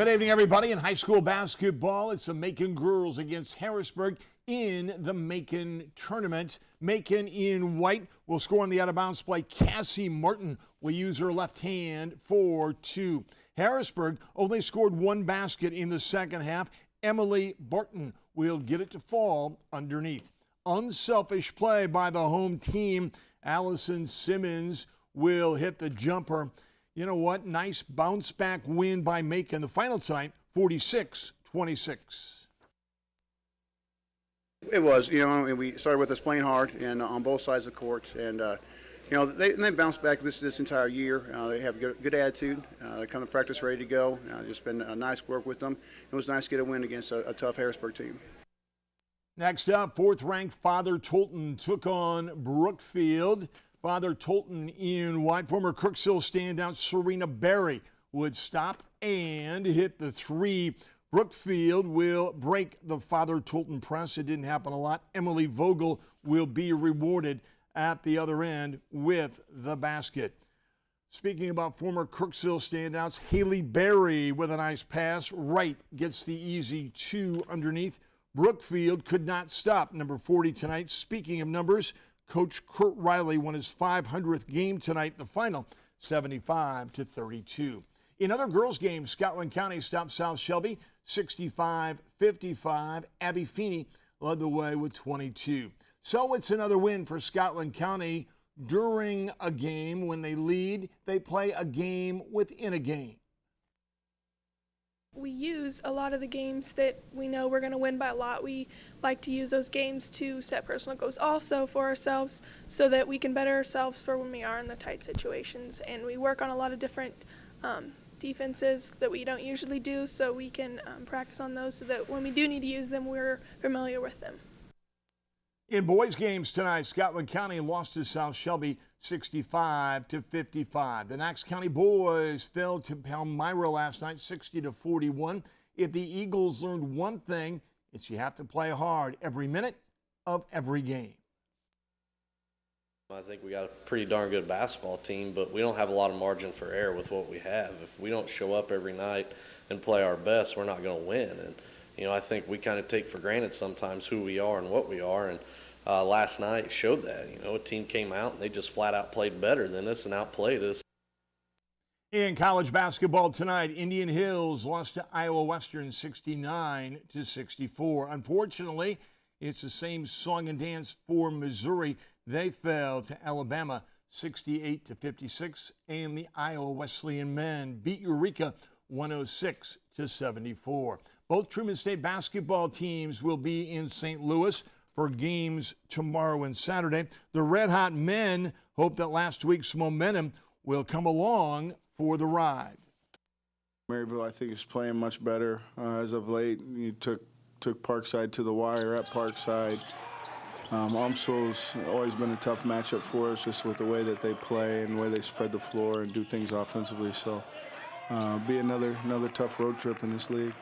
Good evening, everybody. In high school basketball, it's the Macon girls against Harrisburg in the Macon tournament. Macon in white will score on the out-of-bounds play. Cassie Martin will use her left hand for two. Harrisburg only scored one basket in the second half. Emily Barton will get it to fall underneath. Unselfish play by the home team. Allison Simmons will hit the jumper. You know what? Nice bounce back win by Macon. The final tonight, 46-26. It was, we started with us playing hard and on both sides of the court, and they bounced back this entire year. They have good attitude. They come to practice ready to go. Just been a nice work with them. It was nice to get a win against a tough Harrisburg team. Next up, fourth-ranked Father Tolton took on Brookfield. Father Tolton in white. Former Crooksville standout Serena Berry would stop and hit the three. Brookfield will break the Father Tolton press. It didn't happen a lot. Emily Vogel will be rewarded at the other end with the basket. Speaking about former Crooksville standouts, Haley Berry with a nice pass. Wright gets the easy two underneath. Brookfield could not stop number 40 tonight. Speaking of numbers, Coach Kurt Riley won his 500th game tonight, the final 75-32. In other girls' games, Scotland County stopped South Shelby 65-55. Abby Feeney led the way with 22. So it's another win for Scotland County. During a game, when they lead, they play a game within a game. We use a lot of the games that we know we're going to win by a lot. We like to use those games to set personal goals also for ourselves so that we can better ourselves for when we are in the tight situations. And we work on a lot of different defenses that we don't usually do, so we can practice on those so that when we do need to use them, we're familiar with them. In boys' games tonight, Scotland County lost to South Shelby 65-55. The Knox County boys fell to Palmyra last night 60-41. If the Eagles learned one thing, it's you have to play hard every minute of every game. I think we got a pretty darn good basketball team, but we don't have a lot of margin for error with what we have. If we don't show up every night and play our best, we're not going to win. And I think we kind of take for granted sometimes who we are and what we are. And last night showed that. A team came out and they just flat out played better than us and outplayed us. In college basketball tonight, Indian Hills lost to Iowa Western 69-64. Unfortunately, it's the same song and dance for Missouri. They fell to Alabama 68-56, and the Iowa Wesleyan men beat Eureka 106-74. Both Truman State basketball teams will be in St. Louis for games tomorrow and Saturday. The Red Hot men hope that last week's momentum will come along for the ride. Maryville, I think, is playing much better as of late. You took Parkside to the wire at Parkside. Umslo's always been a tough matchup for us, just with the way that they play and the way they spread the floor and do things offensively. So, be another tough road trip in this league.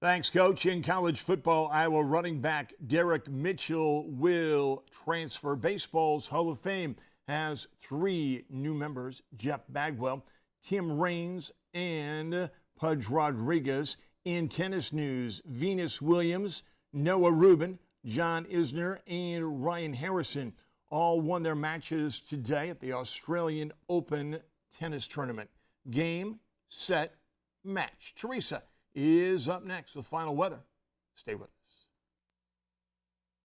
Thanks, Coach. In college football, Iowa running back Derek Mitchell will transfer. Baseball's Hall of Fame has 3 new members: Jeff Bagwell, Tim Raines, and Pudge Rodriguez. In tennis news, Venus Williams, Noah Rubin, John Isner, and Ryan Harrison all won their matches today at the Australian Open tennis tournament. Game, set, match. Teresa is up next with final weather. Stay with us.